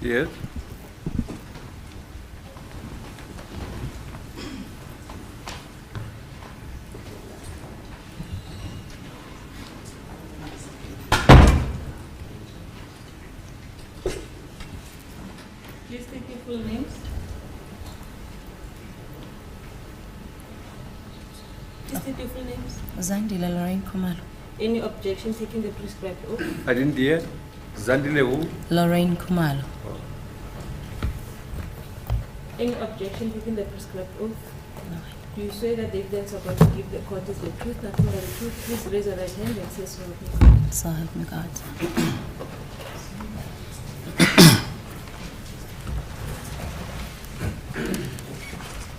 Yes. Please state your full names. Please state your full names. Zandile Khumalo. Any objection taking the prescribed oath? I didn't hear. Zandile who? Khumalo. Any objection taking the prescribed oath? No. Do you swear that the evidence are going to give the court is the truth, nothing but the truth? Please raise your right hand and say so. So help me God.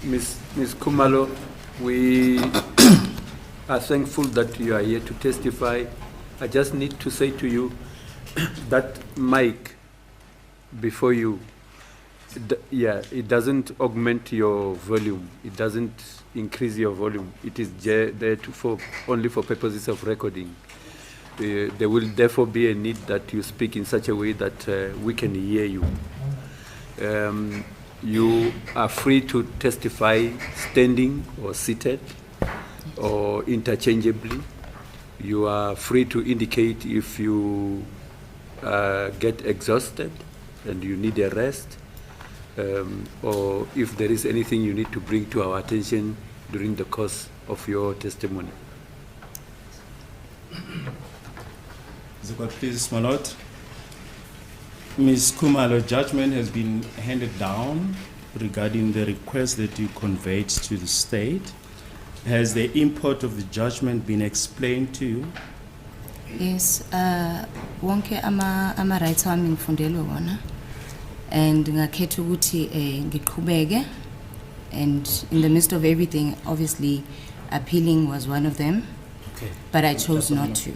Ms. Khumalo, we are thankful that you are here to testify. I just need to say to you that mic before you, it doesn't augment your volume. It doesn't increase your volume. It is there only for purposes of recording. There will therefore be a need that you speak in such a way that we can hear you. You are free to testify standing or seated or interchangeably. You are free to indicate if you get exhausted and you need a rest, or if there is anything you need to bring to our attention during the course of your testimony. The court, please, my lord. Ms. Khumalo, judgment has been handed down regarding the request that you conveyed to the state. Has the import of the judgment been explained to you? Yes, wonke ama rights wami ngifundelwe wona, and ngakhetha ukuthi ngiqhubeke, and in the midst of everything, obviously appealing was one of them. Okay. But I chose not to.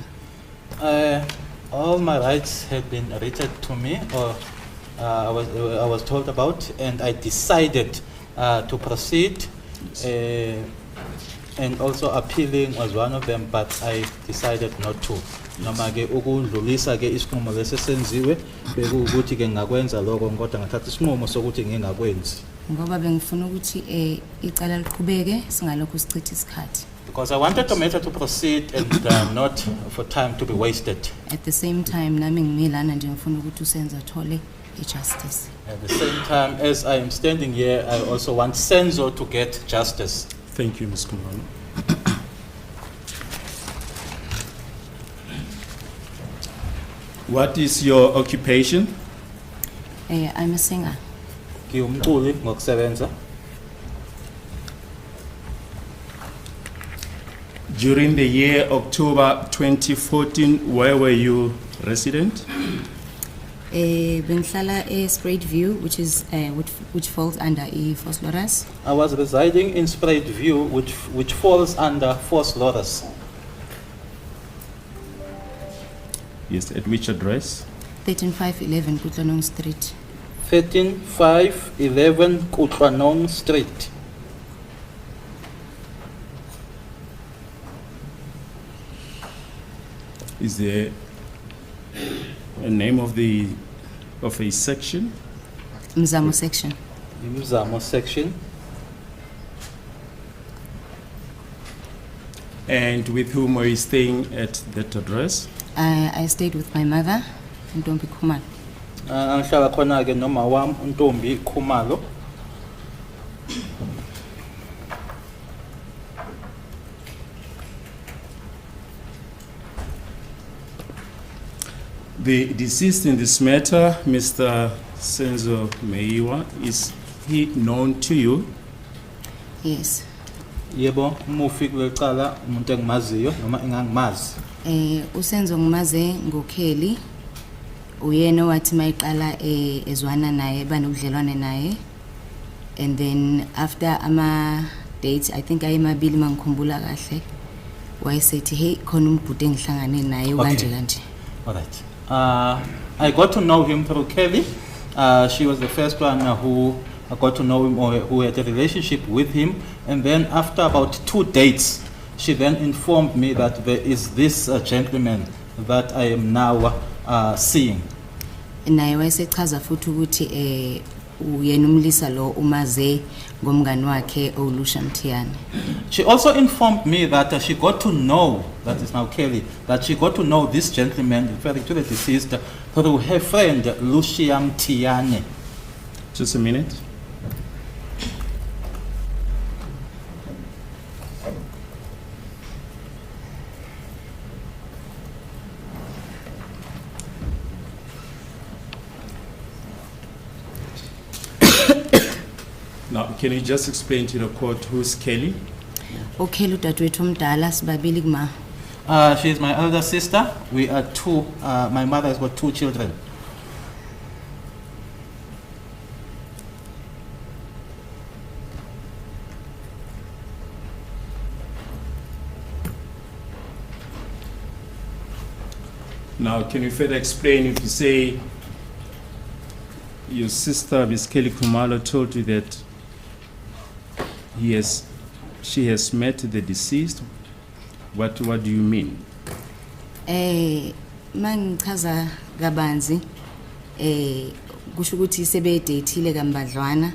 All my rights had been written to me, or I was told about, and I decided to proceed. And also appealing was one of them, but I decided not to. Noma ke ukudlulisa ke isinqumo lesesenziwe bekuthi ke ngakwenza lokho kodwa ngathatha isinqumo sokuthi ngingakwenzi. Ngoba bengifuna ukuthi icala liqhubeke singalokho sichitha isikhathi. Because I wanted the matter to proceed and not for time to be wasted. At the same time, nami ngimilana nje ngifuna ukuthi uSenzo athole justice. At the same time, as I am standing here, I also want Senzo to get justice. Thank you, Ms. Khumalo. What is your occupation? I'm a singer. Ngiyumculi ngokusebenza. During the year October 2014, where were you resident? Bengihlala Spruit View, which falls under Force Loras. I was residing in Spruit View, which falls under Force Loras. Yes, at which address? 13511 Kutlanong Street. 13511 Kutlanong Street. Is there a name of a section? Mzamo section. Mzamo section. And with whom were you staying at that address? I stayed with my mother, Ntombi Khumalo. Angihlala khona ke noma wami uNtombi Khumalo. The deceased in this matter, Mr. Senzo Meyiwa, is he known to you? Yes. Yebo, umufi kulecala umuntu engimaziyo noma engangimazi. Usenzo ngimaze ngokheli. Uyena wathi mayiqala ezwana naye banobudlelwane naye. And then after ama dates, I think ayemabili mangikhumbula kahle. Wayesethi hey khona umbhuti engihlangane naye kanje kanje. All right. I got to know him through Kelly. She was the first one who I got to know him, or who had a relationship with him. And then after about 2 dates, she then informed me that there is this gentleman that I am now seeing. naye wayesechaza futhi ukuthi uyena umlisa lo umaze ngomngani wakhe olusha Mthiyane. She also informed me that she got to know, that is now Kelly, that she got to know this gentleman, referring to the deceased, through her friend Lucia Mthiyane. Just a minute. Now, can you just explain to the court who's Kelly? uKelly udadewethu omdala sibabili kuma. She is my elder sister. We are two, my mother has got 2 children. Now, can you further explain if you say your sister, Miss Kelly Khumalo, told you that she has met the deceased? What do you mean? Mangichaza kabanzi kusho ukuthi sebedatile kambadlwana,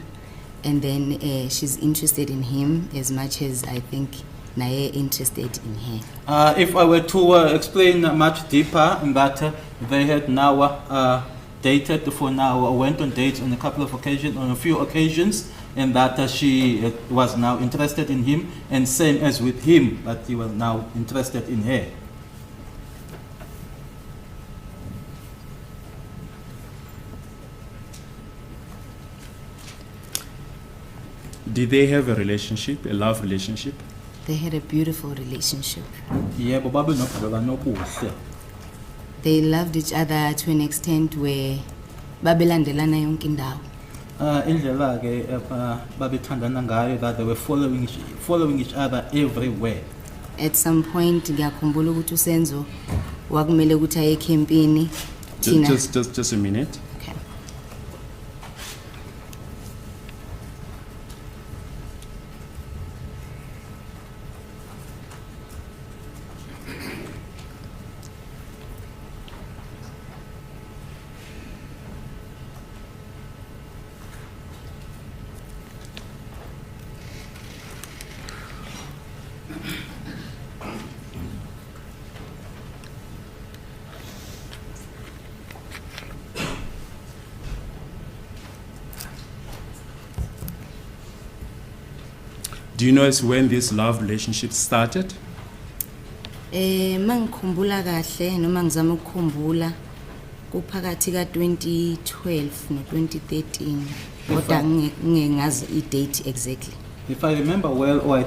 and then she's interested in him as much as I think naye interested in her. If I were to explain much deeper, in that they had now dated for now, went on dates on a few occasions, and that she was now interested in him, and same as with him, that he was now interested in her. Did they have a relationship, a love relationship? They had a beautiful relationship. Yebo, babenobuhlobo obuhle. They loved each other to an extent where babelandelana yonke indawo. Indlela ke babethandana ngayo, that they were following each other everywhere. At some point ngiyakhumbula ukuthi uSenzo wakumele ukuthi aye campini thina. Just a minute. Okay. Do you know as when this love relationship started? Mangikhumbula kahle noma ngizama ukukhumbula kuphakathi ka 2012 no 2013 kodwa ngingazi I date exactly. If I remember well, or I